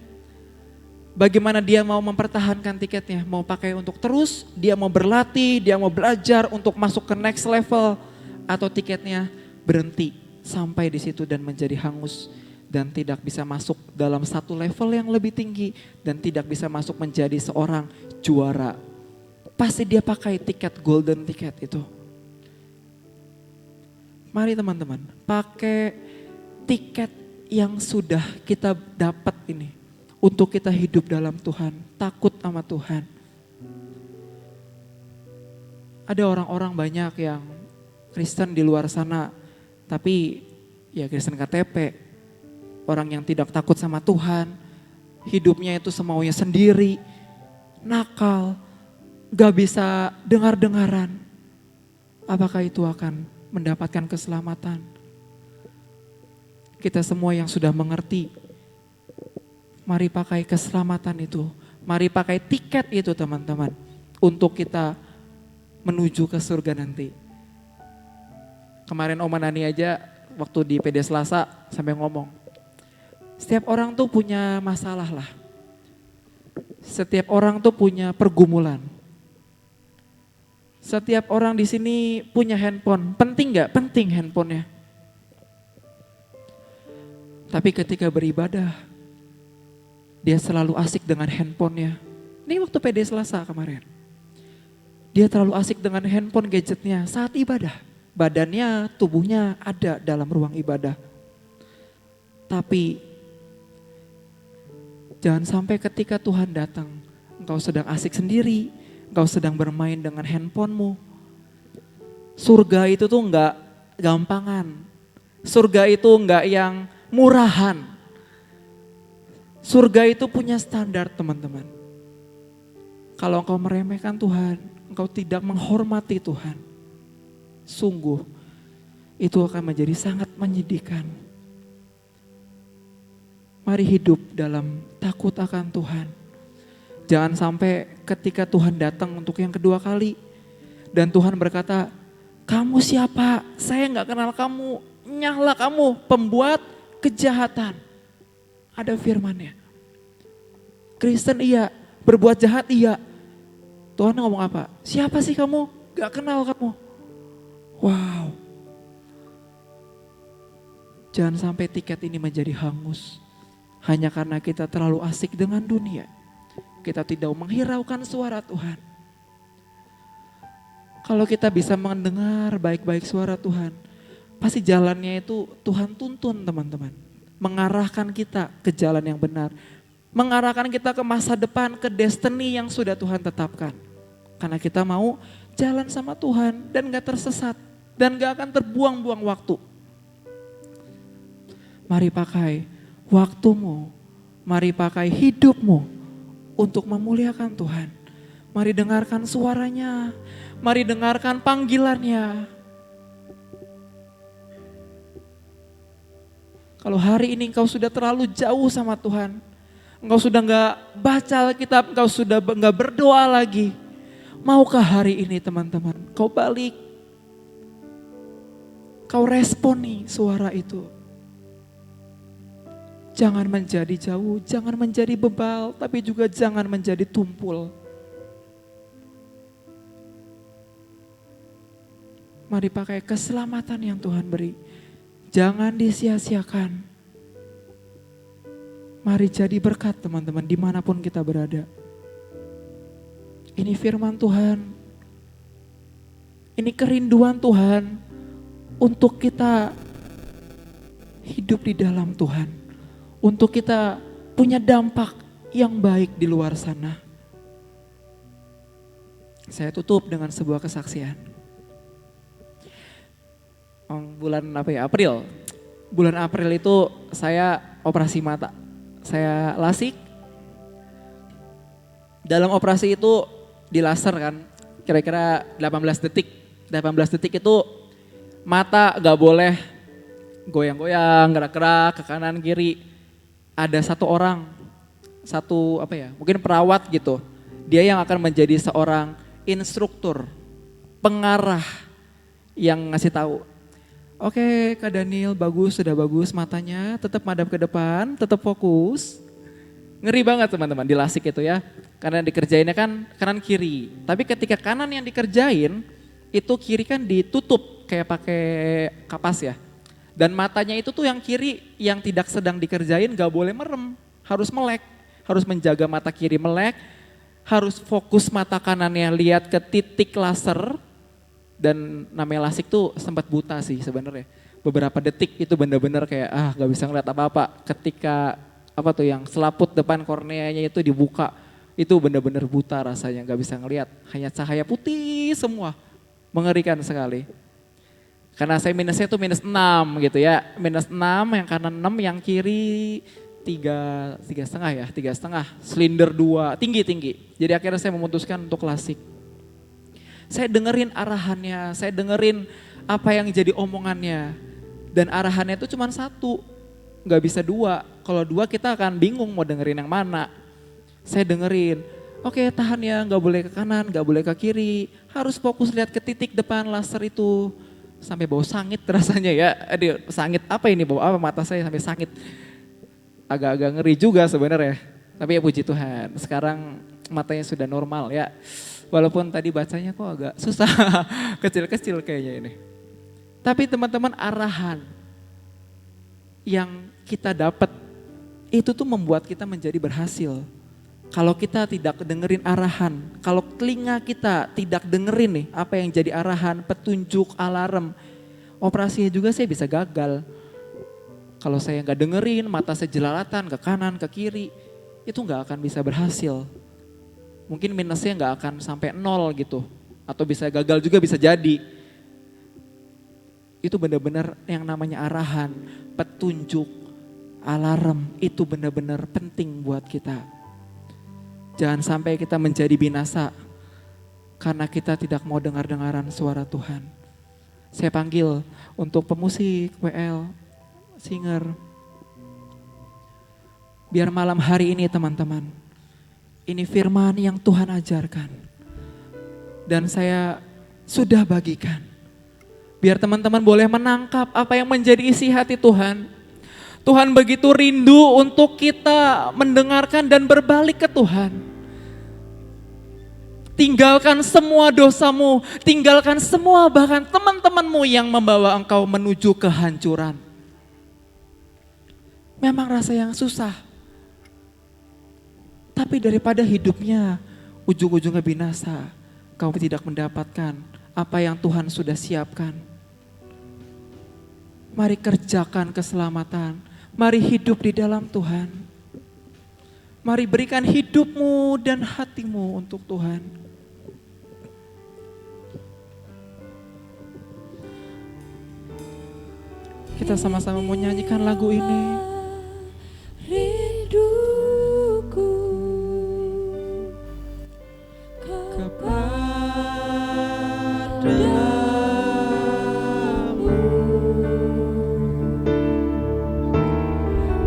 Bagaimana dia mau mempertahankan tiketnya, mau pakai untuk terus, dia mau berlatih, dia mau belajar untuk masuk ke next level. Atau tiketnya berhenti sampai di situ dan menjadi hangus. Dan tidak bisa masuk dalam satu level yang lebih tinggi. Dan tidak bisa masuk menjadi seorang juara. Pasti dia pakai tiket golden ticket itu. Mari teman-teman, pakai tiket yang sudah kita dapat ini. Untuk kita hidup dalam Tuhan, takut sama Tuhan. Ada orang-orang banyak yang Kristen di luar sana. Tapi ya Kristen KTP. Orang yang tidak takut sama Tuhan, hidupnya itu semaunya sendiri, nakal, gak bisa dengar-dengaran. Apakah itu akan mendapatkan keselamatan? Kita semua yang sudah mengerti, mari pakai keselamatan itu, mari pakai tiket itu teman-teman, untuk kita menuju ke surga nanti. Kemarin Om Nani aja waktu di PD Selasa sampai ngomong, setiap orang tuh punya masalah lah. Setiap orang tuh punya pergumulan. Setiap orang di sini punya handphone. Penting gak? Penting handphonenya. Tapi ketika beribadah, dia selalu asik dengan handphonenya. Ini waktu PD Selasa kemarin. Dia terlalu asik dengan handphone gadgetnya saat ibadah. Badannya, tubuhnya ada dalam ruang ibadah. Tapi jangan sampai ketika Tuhan datang, engkau sedang asik sendiri, engkau sedang bermain dengan handphonemu. Surga itu tuh enggak gampangan. Surga itu enggak yang murahan. Surga itu punya standar teman-teman. Kalau engkau meremehkan Tuhan, engkau tidak menghormati Tuhan. Sungguh, itu akan menjadi sangat menyedihkan. Mari hidup dalam takut akan Tuhan. Jangan sampai ketika Tuhan datang untuk yang kedua kali. Dan Tuhan berkata, kamu siapa? Saya gak kenal kamu. Nyahlah kamu pembuat kejahatan. Ada firmannya. Kristen iya, berbuat jahat iya. Tuhan ngomong apa? Siapa sih kamu? Gak kenal kamu. Wow. Jangan sampai tiket ini menjadi hangus. Hanya karena kita terlalu asik dengan dunia. Kita tidak menghiraukan suara Tuhan. Kalau kita bisa mendengar baik-baik suara Tuhan, pasti jalannya itu Tuhan tuntun teman-teman. Mengarahkan kita ke jalan yang benar. Mengarahkan kita ke masa depan, ke destiny yang sudah Tuhan tetapkan. Karena kita mau jalan sama Tuhan dan gak tersesat. Dan gak akan terbuang-buang waktu. Mari pakai waktumu, mari pakai hidupmu untuk memuliakan Tuhan. Mari dengarkan suaranya, mari dengarkan panggilannya. Kalau hari ini engkau sudah terlalu jauh sama Tuhan, engkau sudah gak baca Alkitab, engkau sudah gak berdoa lagi. Maukah hari ini teman-teman, kau balik, kau responi suara itu. Jangan menjadi jauh, jangan menjadi bebal, tapi juga jangan menjadi tumpul. Mari pakai keselamatan yang Tuhan beri. Jangan disia-siakan. Mari jadi berkat teman-teman dimanapun kita berada. Ini firman Tuhan. Ini kerinduan Tuhan untuk kita hidup di dalam Tuhan. Untuk kita punya dampak yang baik di luar sana. Saya tutup dengan sebuah kesaksian. Bulan April. Bulan April itu saya operasi mata. Saya lasik. Dalam operasi itu di laser kan, kira-kira 18 detik. 18 detik itu mata gak boleh goyang-goyang, gerak-gerak ke kanan kiri. Ada satu orang, mungkin perawat gitu. Dia yang akan menjadi seorang instruktur, pengarah yang ngasih tahu. Oke, Kak Daniel sudah bagus matanya, tetap madep ke depan, tetap fokus. Ngeri banget teman-teman di lasik itu ya. Karena dikerjainnya kan kanan kiri. Tapi ketika kanan yang dikerjain, itu kiri kan ditutup kayak pakai kapas ya. Dan matanya itu tuh yang kiri yang tidak sedang dikerjain gak boleh merem, harus melek. Harus menjaga mata kiri melek, harus fokus mata kanannya lihat ke titik laser. Dan namanya lasik tuh sempat buta sih sebenarnya. Beberapa detik itu benar-benar kayak gak bisa ngeliat apa-apa. Ketika yang selaput depan korneanya itu dibuka, itu benar-benar buta rasanya gak bisa ngeliat. Hanya cahaya putih semua, mengerikan sekali. Karena saya minusnya tuh -6 gitu ya. -6 yang kanan 6 yang kiri 3,5 silinder 2 tinggi. Jadi akhirnya saya memutuskan untuk lasik. Saya dengerin arahannya, saya dengerin apa yang jadi omongannya. Dan arahannya itu cuma satu, gak bisa dua. Kalau dua kita akan bingung mau dengerin yang mana. Saya dengerin, oke tahan ya, gak boleh ke kanan, gak boleh ke kiri. Harus fokus lihat ke titik depan laser itu. Sampai bau sangit rasanya ya. Aduh, sangit apa ini, bau apa mata saya sampai sangit. Agak-agak ngeri juga sebenarnya. Tapi ya puji Tuhan, sekarang matanya sudah normal ya. Walaupun tadi bacanya kok agak susah, kecil-kecil kayaknya ini. Tapi teman-teman arahan yang kita dapat itu tuh membuat kita menjadi berhasil. Kalau kita tidak dengerin arahan, kalau telinga kita tidak dengerin nih apa yang jadi arahan, petunjuk, alarm, operasinya juga saya bisa gagal. Kalau saya nggak dengerin, mata saya jelalatan ke kanan, ke kiri, itu nggak akan bisa berhasil. Mungkin minusnya nggak akan sampai 0 gitu, atau bisa gagal juga bisa jadi. Itu benar-benar yang namanya arahan, petunjuk, alarm, itu benar-benar penting buat kita. Jangan sampai kita menjadi binasa karena kita tidak mau dengar-dengaran suara Tuhan. Saya panggil untuk pemusik, WL, singer. Biar malam hari ini teman-teman, ini firman yang Tuhan ajarkan. Dan saya sudah bagikan. Biar teman-teman boleh menangkap apa yang menjadi isi hati Tuhan. Tuhan begitu rindu untuk kita mendengarkan dan berbalik ke Tuhan. Tinggalkan semua dosamu, tinggalkan semua bahkan teman-temanmu yang membawa engkau menuju kehancuran. Memang rasa yang susah. Tapi daripada hidupnya ujung-ujungnya binasa, kau tidak mendapatkan apa yang Tuhan sudah siapkan. Mari kerjakan keselamatan. Mari hidup di dalam Tuhan. Mari berikan hidupmu dan hatimu untuk Tuhan. Kita sama-sama mau nyanyikan lagu ini. Rinduku Kepadamu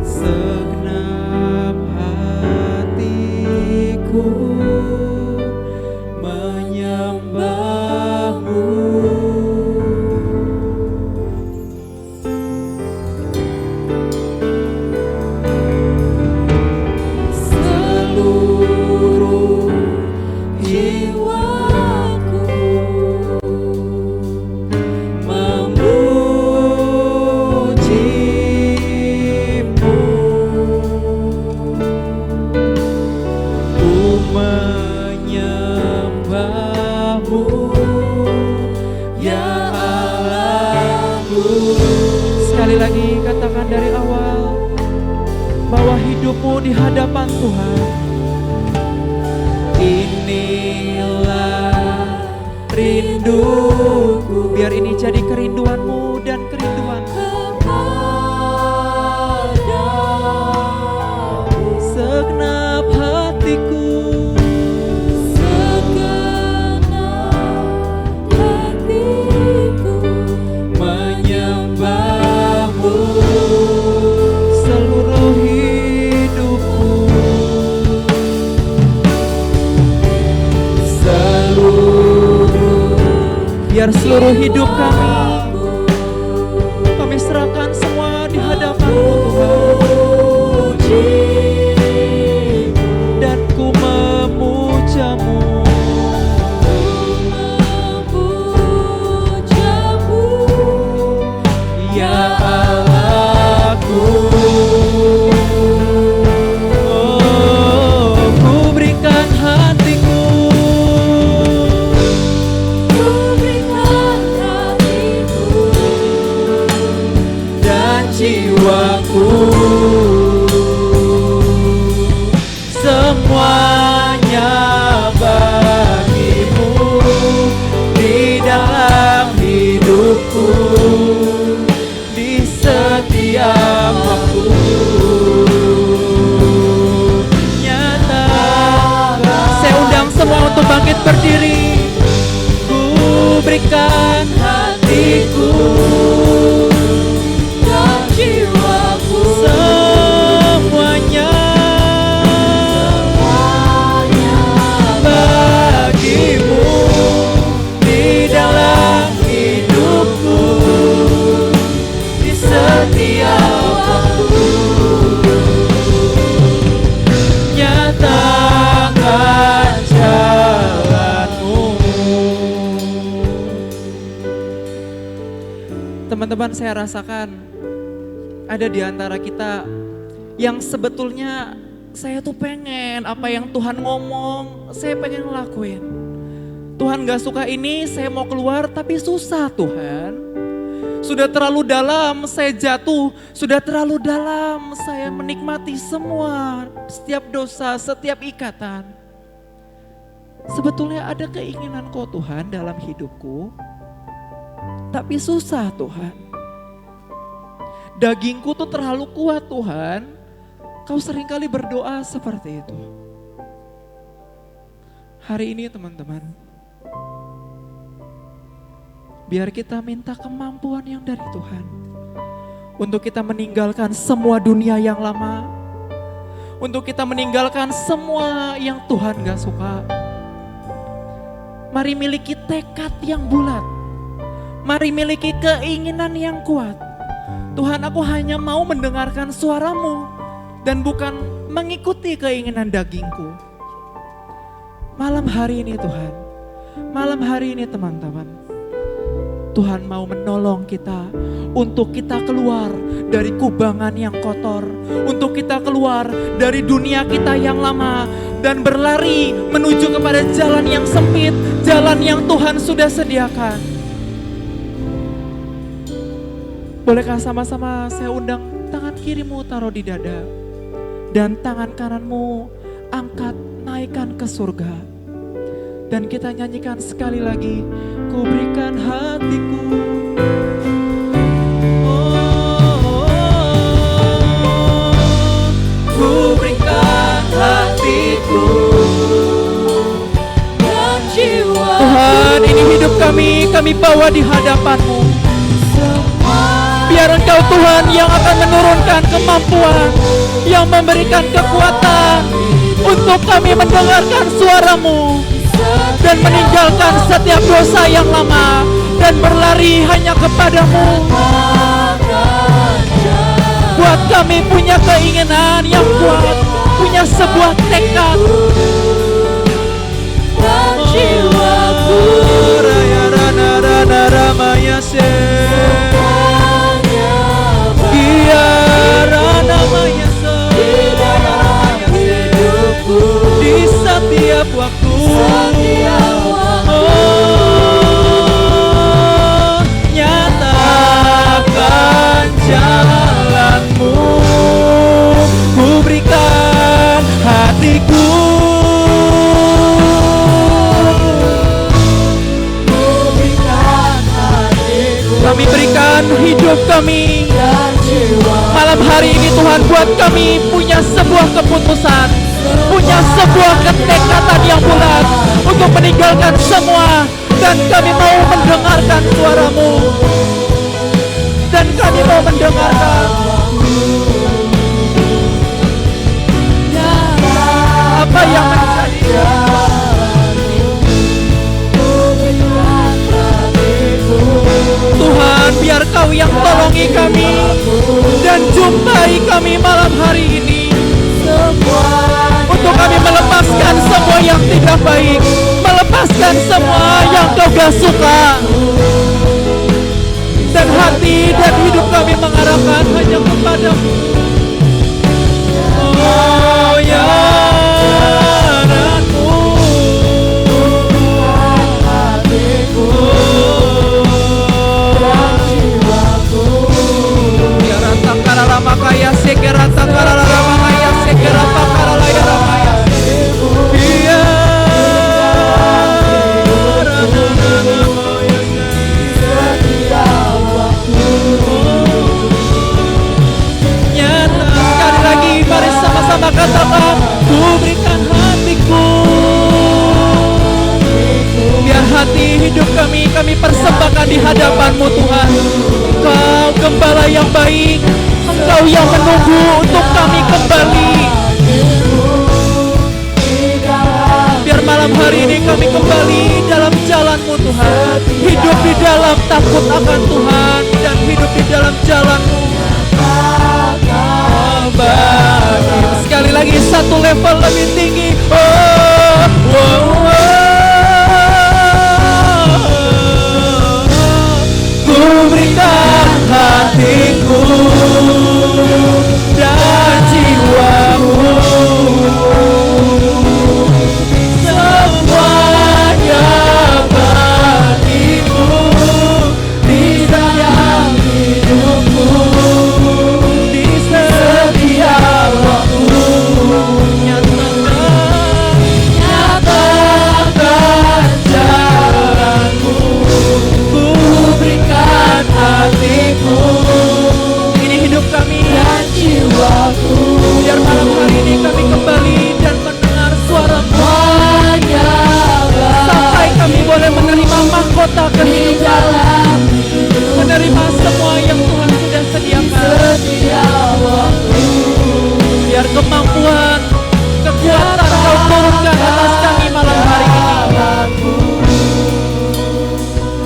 segenap hatiku menyembahmu. Seluruh jiwaku memujimu. Ku menyembahmu, ya Allahku. Sekali lagi katakan dari awal bahwa hidupmu di hadapan Tuhan. Inilah rinduku. Biar ini jadi kerinduanmu dan kerinduanku. Segenap hatiku menyembahmu. Seluruh hidupku, biar seluruh hidup kami serahkan semua di hadapan-Mu Tuhan. Dan ku memujamu, ya Allahku. Oh, ku berikan hatiku, dan jiwaku, semuanya bagimu di dalam hidupku, di setiap waktu. Nyatakan, saya undang semua untuk bangkit berdiri. Ku berikan hatiku dan jiwaku, semuanya bagimu di dalam hidupku, di setiap waktu. Nyatakan jalanmu. Teman-teman, saya rasakan ada di antara kita yang sebetulnya saya tuh pengen apa yang Tuhan ngomong, saya pengen ngelakuin. Tuhan gak suka ini, saya mau keluar tapi susah Tuhan. Sudah terlalu dalam saya jatuh, sudah terlalu dalam saya menikmati semua, setiap dosa, setiap ikatan. Sebetulnya ada keinginan kok Tuhan dalam hidupku, tapi susah Tuhan. Dagingku tuh terlalu kuat Tuhan. Kau seringkali berdoa seperti itu. Hari ini teman-teman, biar kita minta kemampuan yang dari Tuhan. Untuk kita meninggalkan semua dunia yang lama. Untuk kita meninggalkan semua yang Tuhan gak suka. Mari miliki tekad yang bulat. Mari miliki keinginan yang kuat. Tuhan, aku hanya mau mendengarkan suara-Mu dan bukan mengikuti keinginan dagingku. Malam hari ini Tuhan, malam hari ini teman-teman, Tuhan mau menolong kita untuk kita keluar dari kubangan yang kotor, untuk kita keluar dari dunia kita yang lama dan berlari menuju kepada jalan yang sempit, jalan yang Tuhan sudah sediakan. Bolehkah sama-sama saya undang tangan kirimu taruh di dada dan tangan kananmu angkat naikkan ke surga. Dan kita nyanyikan sekali lagi, ku berikan hatiku. Ku berikan hatiku dan jiwa. Tuhan, ini hidup kami bawa di hadapan-Mu. Biar Engkau Tuhan yang akan menurunkan kemampuan, yang memberikan kekuatan untuk kami mendengarkan suara-Mu dan meninggalkan setiap dosa yang lama dan berlari hanya kepadamu. Buat kami punya keinginan yang kuat, punya sebuah tekad. Jiwaku raya rana rana ramaya se rana maya se di setiap waktu. Nyatakan jalan-Mu, ku berikan hatiku. Kami berikan hidup kami. Malam hari ini Tuhan, buat kami punya sebuah keputusan, punya sebuah ketekatan yang bulat untuk meninggalkan semua. Dan kami mau mendengarkan suara-Mu, dan kami mau mendengarkan apa yang menjadi. Tuhan, biar Kau yang tolongi kami dan jumpai kami malam hari ini, untuk kami melepaskan semua yang tidak baik, melepaskan semua yang Kau gak suka, dan hati dan hidup kami mengarahkan hanya kepadamu. Oh ya Anakku, ya rata karala makaya segera takarala ramaya segera pakarala ya ramaya. Iya nyata. Sekali lagi mari sama-sama katakan, ku berikan hatiku. Biar hati hidup kami persembahkan di hadapan-Mu Tuhan. Engkau gembala yang baik, Engkau yang menunggu untuk kami kembali. Biar malam hari ini kami kembali dalam jalan-Mu Tuhan, hidup di dalam takut akan Tuhan, dan hidup di dalam jalan-Mu. Sekali lagi satu level lebih tinggi. Ku berikan hatiku dan jiwamu, semuanya bagimu di dalam hidupku, di setiap waktu. Nyatakan jalanmu, ku berikan hatiku. Ini hidup kami dan jiwaku, biar malam hari ini kami kembali dan mendengar suara-Mu, sampai kami boleh menerima mahkota kehidupan, menerima semua yang Tuhan sudah sediakan. Biar kemampuan, kekuatan Kau turunkan atas kami malam hari ini.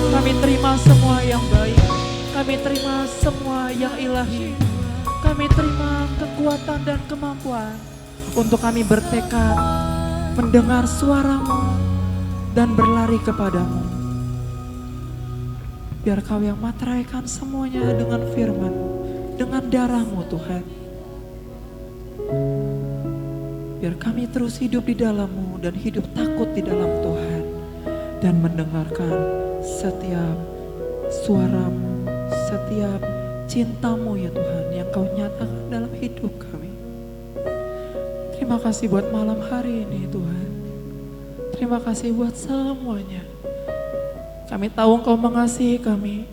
Kami terima semua yang baik, kami terima semua yang ilahi, kami terima kekuatan dan kemampuan untuk kami bertekad mendengar suara-Mu dan berlari kepadamu. Biar Kau yang materaikan semuanya dengan firman-Mu, dengan darah-Mu Tuhan. Biar kami terus hidup di dalam-Mu dan hidup takut di dalam Tuhan, dan mendengarkan setiap suara-Mu, setiap cinta-Mu ya Tuhan yang Kau nyatakan dalam hidup kami. Terima kasih buat malam hari ini Tuhan. Terima kasih buat semuanya. Kami tahu Engkau mengasihi kami.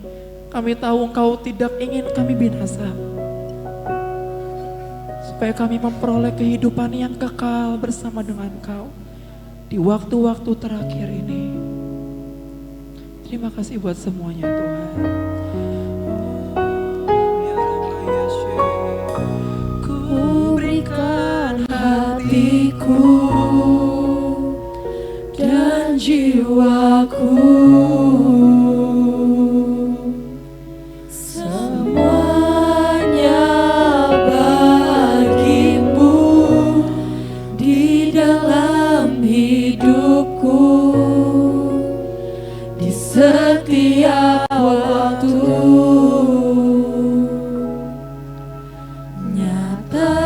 Kami tahu Engkau tidak ingin kami binasa. Supaya kami memperoleh kehidupan yang kekal bersama dengan Engkau di waktu-waktu terakhir ini. Terima kasih buat semuanya Tuhan. Ku berikan hatiku dan jiwaku, semuanya bagimu di dalam hidupku, di setiap waktu. Nyata